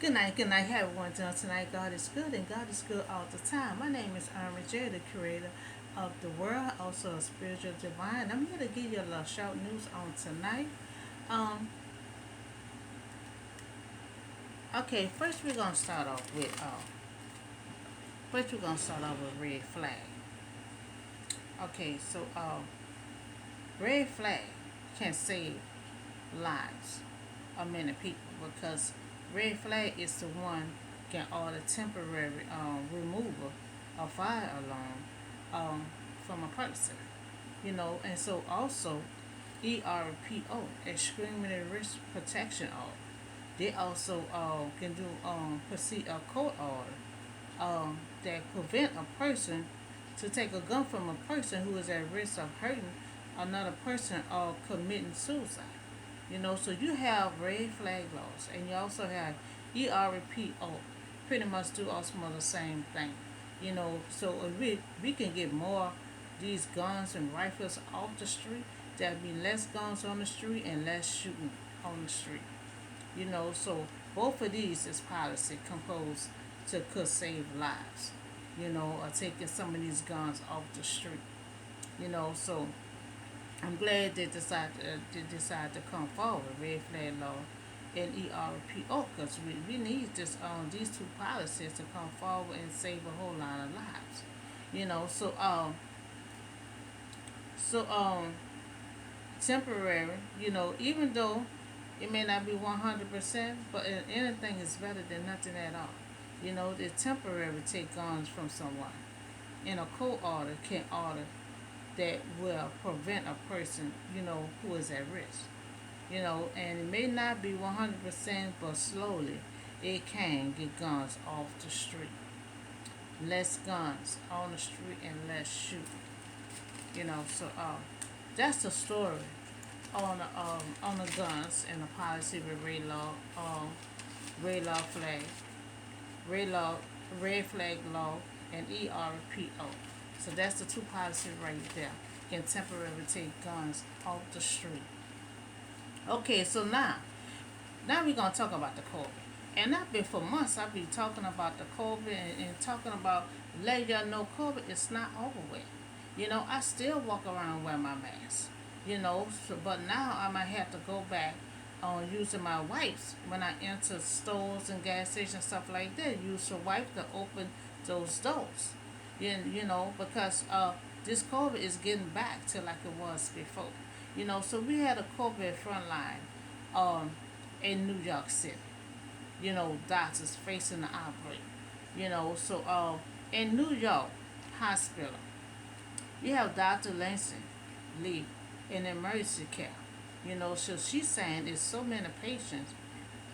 Good night, how everyone doing tonight? God is good and God is good all the time. My name is Irma J, the creator of the world, also a spiritual divine. I'm here to give you a little short news on tonight. Um, okay, first we're gonna start off with red flag. Okay, so red flag can save lives of many people because red flag is the one can order temporary removal of fire alarm um, from a person. And so also ERPO, extremely risk protection order. They also can do proceed a court order that prevent a person to take a gun from a person who is at risk of hurting another person or committing suicide. So you have red flag laws, and you also have ERPO, pretty much do also the same thing. So if we can get more these guns and rifles off the street, there'll be less guns on the street and less shooting on the street. So both of these is policy composed to could save lives. Or taking some of these guns off the street. So I'm glad they decide to come forward, red flag law and ERPO, because we need these two policies to come forward and save a whole lot of lives. You know, so um so temporary, even though it may not be 100%, but anything is better than nothing at all. The temporary take guns from someone. And a court order can order that will prevent a person, who is at risk. And it may not be 100%, but slowly it can get guns off the street. Less guns on the street and less shooting. So that's the story on the guns and the policy with red law flag, red law, red flag law, and ERPO. So that's the two policies right there. Can temporarily take guns off the street. Okay, so now we're gonna talk about the COVID. And I've been for months. I've been talking about the COVID and talking about letting y'all know COVID is not over with. I still walk around wearing my mask. But now I might have to go back on using my wipes when I enter stores and gas stations stuff like that. Use a wipe to open those doors. Because this COVID is getting back to like it was before. So we had a COVID frontline in New York City. Doctors facing the outbreak. So in New York hospital, you have Dr. Langston Lee in emergency care. So she's saying there's so many patients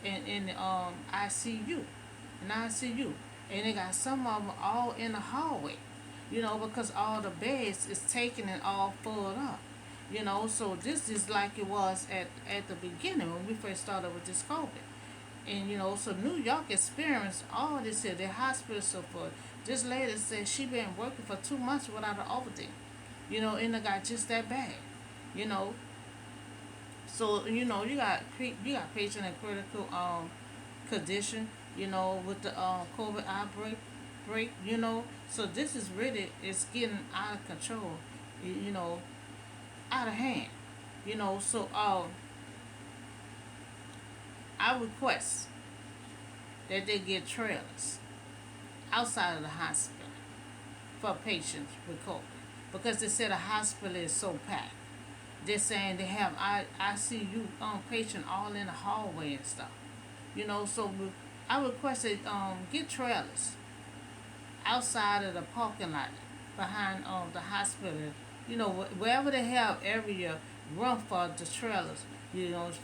in the ICU, and they got some of them all in the hallway. Because all the beds is taken and all filled up. So this is like it was at the beginning when we first started with this COVID. And so New York experienced all this here. The hospital so forth. This lady said she been working for 2 months without an overdose. And it got just that bad. You know, so you got patient in critical condition. With the COVID outbreak. Break. So this is really it's getting out of control. You know, out of hand. So I request that they get trailers outside of the hospital for patients with COVID because they said the hospital is so packed. They're saying they have ICU patient all in the hallway and stuff. So I requested get trailers outside of the parking lot behind the hospital. Wherever they have area room for the trailers.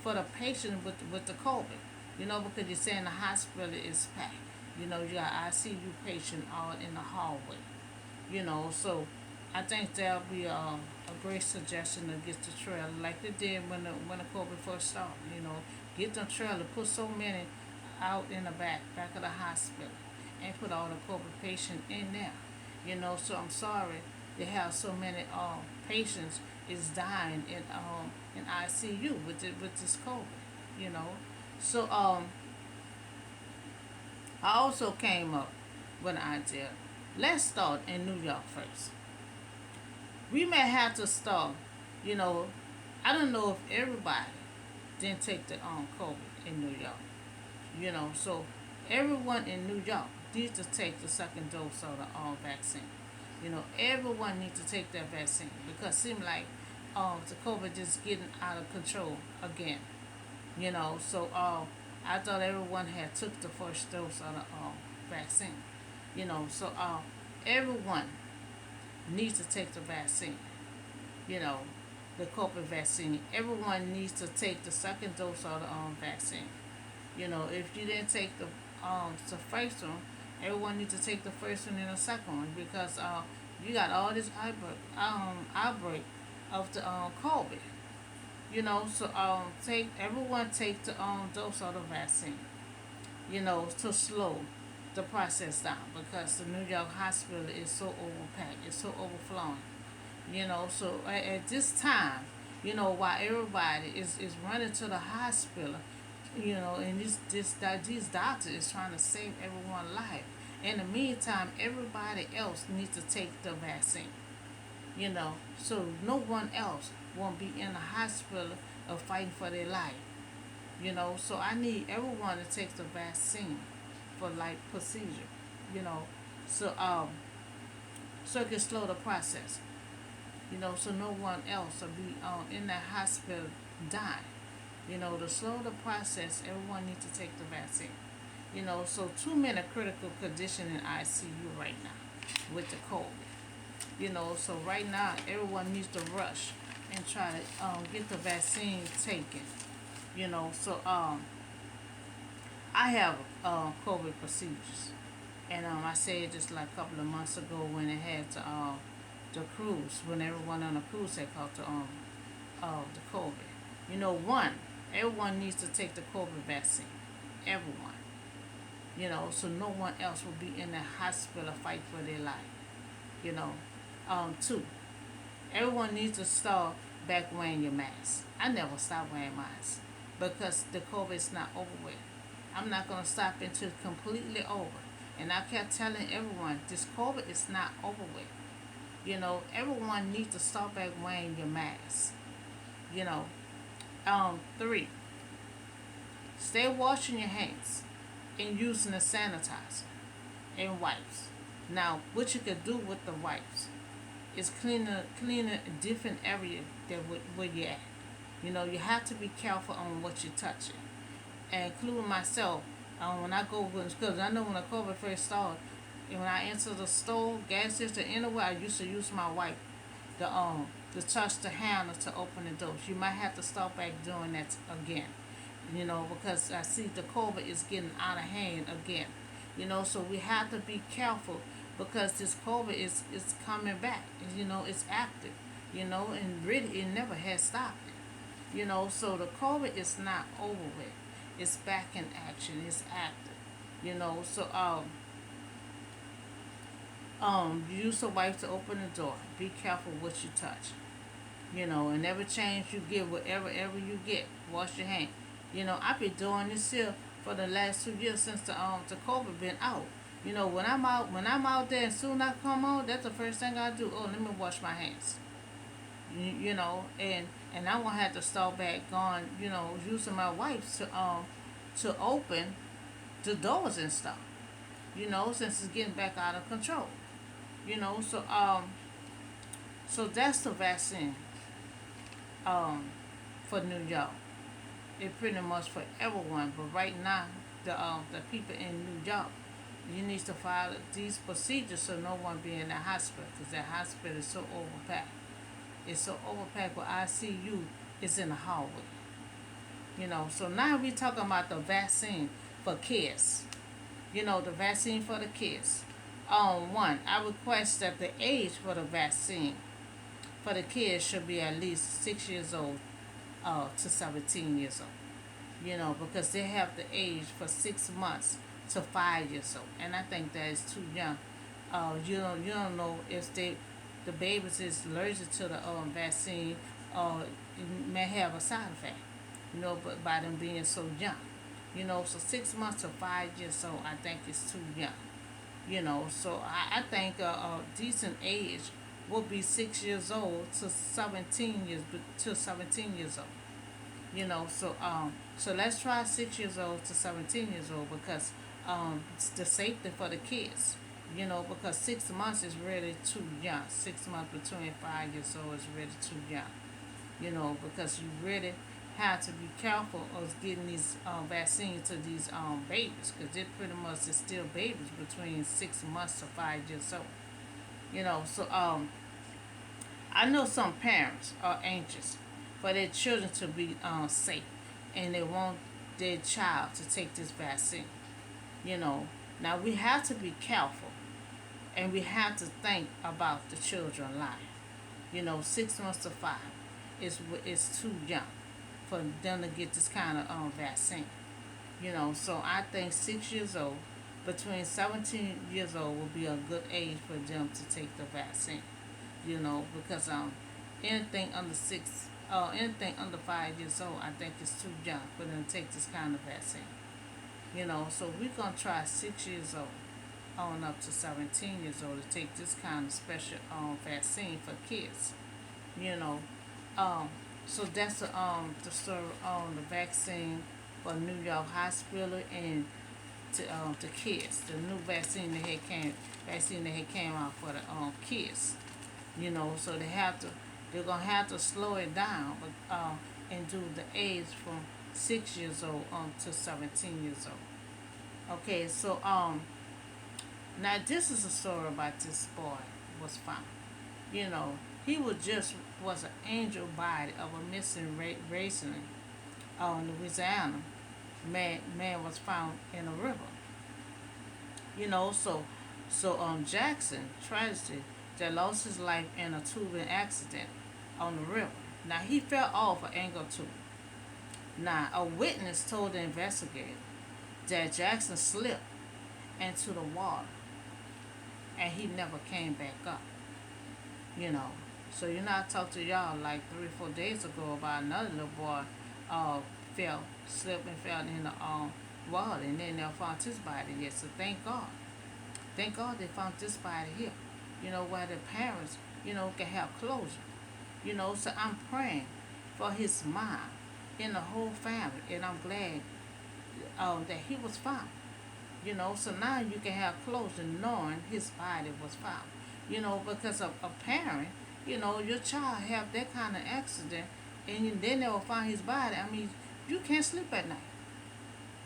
For the patient with the COVID. Because you're saying the hospital is packed. You got ICU patient all in the hallway. So I think that'll be a great suggestion to get the trailer like they did when the COVID first started. Get the trailer, put so many out in the back of the hospital, and put all the COVID patient in there. So I'm sorry they have so many patients is dying in ICU with this COVID. So I also came up with an idea. Let's start in New York first. We may have to start, you know, I don't know if everybody didn't take the COVID in New York. So everyone in New York needs to take the second dose of the vaccine. Everyone needs to take that vaccine because it seems like the COVID just getting out of control again. So I thought everyone had took the first dose of the vaccine. So everyone needs to take the vaccine. You know, the COVID vaccine. Everyone needs to take the second dose of the vaccine. If you didn't take the first one, everyone needs to take the first one and the second one because you got all this outbreak of the COVID. So take everyone take the dose of the vaccine. To slow the process down because the New York hospital is so overpacked, it's so overflowing. So at this time, while everybody is running to the hospital, and these doctors is trying to save everyone's life. In the meantime, everybody else needs to take the vaccine. So no one else won't be in the hospital or fighting for their life. So I need everyone to take the vaccine for like procedure. You know, so so it can slow the process. So no one else will be in that hospital dying. To slow the process, everyone needs to take the vaccine. So too many critical condition in ICU right now with the COVID. So right now everyone needs to rush and try to get the vaccine taken. So I have COVID procedures, and I said just like a couple of months ago when it had the cruise, when everyone on the cruise had caught the COVID. One, everyone needs to take the COVID vaccine. Everyone. So no one else will be in the hospital fight for their life. You know. Two, everyone needs to start back wearing your mask. I never stop wearing masks because the COVID is not over with. I'm not gonna stop until it's completely over. And I kept telling everyone this COVID is not over with. Everyone needs to start back wearing your mask. You know. Three, stay washing your hands and using the sanitizer and wipes. Now, what you could do with the wipes is clean a different area that where you at. You have to be careful on what you're touching, and including myself. When I go, because I know when the COVID first started, and when I enter the store, gas station, anywhere, I used to use my wipe to touch the handle to open the doors. You might have to start back doing that again. Because I see the COVID is getting out of hand again. So we have to be careful because this COVID is coming back. It's active. And really it never has stopped. So the COVID is not over with. It's back in action. It's active. So use the wipes to open the door. Be careful what you touch. And every chance you get, whatever ever you get, wash your hand. I've been doing this here for the last 2 years since the COVID been out. When I'm out there and soon I come home, that's the first thing I do. Oh, let me wash my hands. And I won't have to start back going, using my wipes to open the doors and stuff. Since it's getting back out of control. So so that's the vaccine for New York. It pretty much for everyone, but right now the people in New York, you need to follow these procedures so no one be in the hospital because the hospital is so overpacked. It's so overpacked with ICU is in the hallway. So now we talking about the vaccine for kids. The vaccine for the kids. One, I request that the age for the vaccine for the kids should be at least 6 years old to 17 years old. Because they have the age for 6 months to 5 years old, and I think that is too young. You don't know if the babies is allergic to the vaccine, or it may have a side effect. But by them being so young. So 6 months to 5 years old, I think is too young. So I think a decent age would be 6 years old to 17 years old. So let's try 6 years old to 17 years old because it's the safety for the kids. Because 6 months is really too young. 6 months between 5 years old is really too young. Because you really have to be careful of getting these vaccines to these babies because they pretty much is still babies between 6 months to 5 years old. So I know some parents are anxious for their children to be safe and they want their child to take this vaccine. You know, now we have to be careful and we have to think about the children's life. 6 months to 5 is too young for them to get this kind of vaccine. So I think 6 years old, between 17 years old, will be a good age for them to take the vaccine. Because anything under 5 years old, I think is too young for them to take this kind of vaccine. So we're gonna try 6 years old on up to 17 years old to take this kind of special vaccine for kids. You know, um, so that's the story on the vaccine for New York Hospital and to the kids. The new vaccine that had came out for the kids. So they're gonna have to slow it down, but and do the age from 6 years old to 17 years old. Okay, so now this is a story about this boy was found. You know, he was an angel body of a missing racing in Louisiana. Man was found in a river. So Jackson tragedy that lost his life in a tubing accident on the river. Now he fell off an angle tube. Now a witness told the investigator that Jackson slipped into the water and he never came back up. You know. I talked to y'all like 3 or 4 days ago about another little boy uh slipped and fell in the water and they never found his body yet. So thank God. Thank God they found this body here. Where the parents, can have closure. So I'm praying for his mom and the whole family and I'm glad that he was found. So now you can have closure knowing his body was found. Because a parent, your child have that kind of accident and they never find his body. I mean, you can't sleep at night.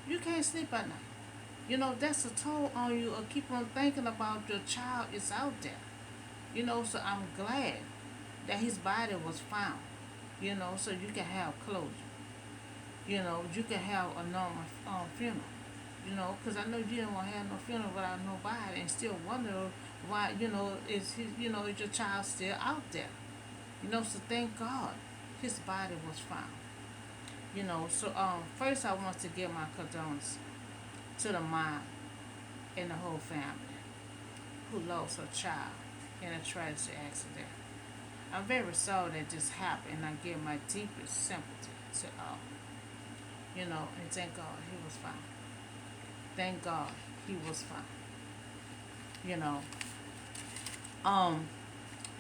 You can't sleep at night. That's a toll on you of keep on thinking about your child is out there. So I'm glad that his body was found. So you can have closure. You can have a normal funeral. Because I know you didn't want to have no funeral without nobody and still wonder why, is your child still out there? So thank God his body was found. So first I want to give my condolences to the mom and the whole family who lost her child in a tragic accident. I'm very sorry that this happened and I give my deepest sympathy to all. And thank God he was found. Thank God he was found. You know.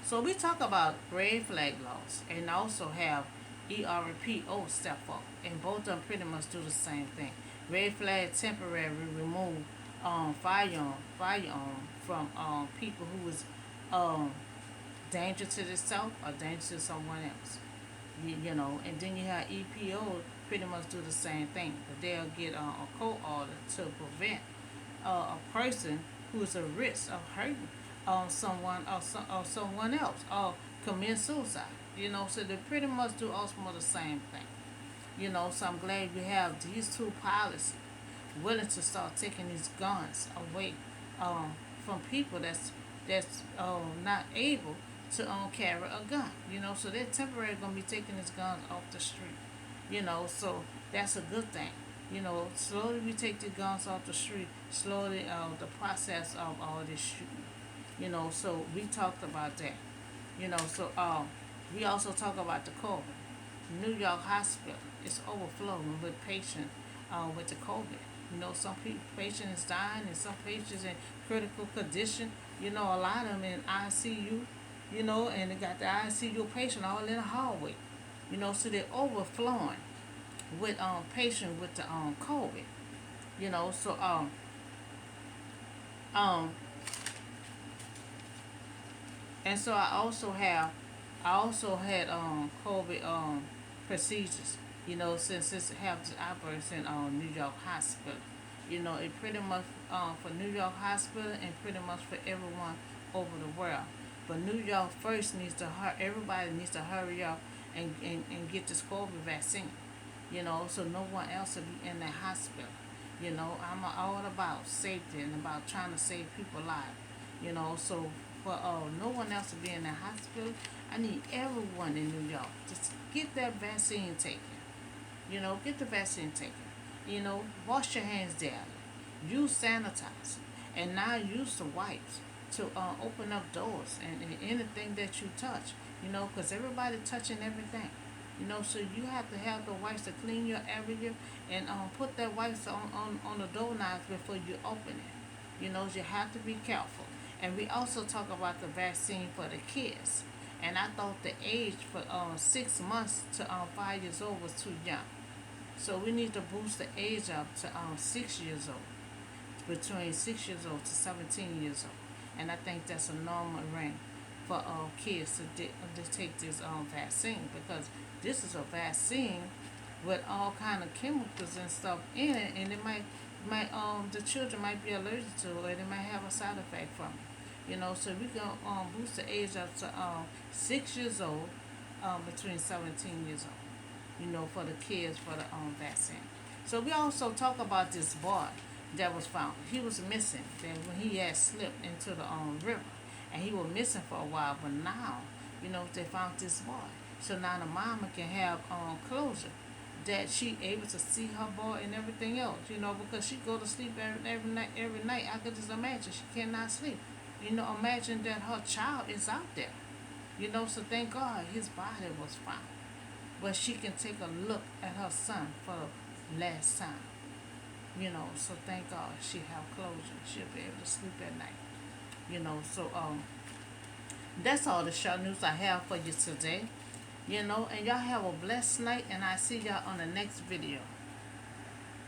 So we talk about red flag laws and also have ERPO step up, and both of them pretty much do the same thing. Red flag temporarily remove firearm from people who is um, danger to themselves or danger to someone else. And then you have EPO pretty much do the same thing, but they'll get a court order to prevent a person who is at risk of hurting someone or someone else or commit suicide. So they pretty much do also the same thing. So I'm glad we have these two policies willing to start taking these guns away from people that's not able to carry a gun. So they're temporarily gonna be taking these guns off the street. So that's a good thing. Slowly we take the guns off the street. Slowly, the process of all this shooting. So we talked about that. So we also talk about the COVID. New York Hospital is overflowing with patients with the COVID. You know, some patients dying and some patients in critical condition. You know, a lot of them in ICU. You know, and they got the ICU patient all in the hallway. You know, so they're overflowing with patient with the COVID. You know, so um and so I also had COVID procedures. You know, since this happens outburst in New York Hospital. You know, it pretty much for New York Hospital and pretty much for everyone over the world. But New York first needs to everybody needs to hurry up and get this COVID vaccine. You know, so no one else will be in the hospital. You know, I'm all about safety and about trying to save people lives. You know, so for no one else to be in the hospital, I need everyone in New York to get that vaccine taken. You know, get the vaccine taken. You know, wash your hands daily. Use sanitizer. And now use the wipes to open up doors and anything that you touch. You know, because everybody touching everything. You know, so you have to have the wipes to clean your area and put that wipes on the doorknobs before you open it. You know, you have to be careful. And we also talk about the vaccine for the kids. And I thought the age for 6 months to 5 years old was too young. So we need to boost the age up to 6 years old, between 6 years old to 17 years old. And I think that's a normal range for kids to take this vaccine, because this is a vaccine with all kind of chemicals and stuff in it, and it might the children might be allergic to it, or they might have a side effect from it. You know, so we can boost the age up to 6 years old, between 17 years old. You know, for the kids for the vaccine. So we also talk about this boy that was found. He was missing. Then when he had slipped into the river, and he was missing for a while. But now, you know, they found this boy. So now the mama can have closure that she able to see her boy and everything else. You know, because she go to sleep every night. Every night, I could just imagine she cannot sleep. You know, imagine that her child is out there. You know, so thank God his body was found. But she can take a look at her son for the last time. You know, so thank God she have closure. She'll be able to sleep at night. You know, so that's all the short news I have for you today. You know, and y'all have a blessed night, and I see y'all on the next video.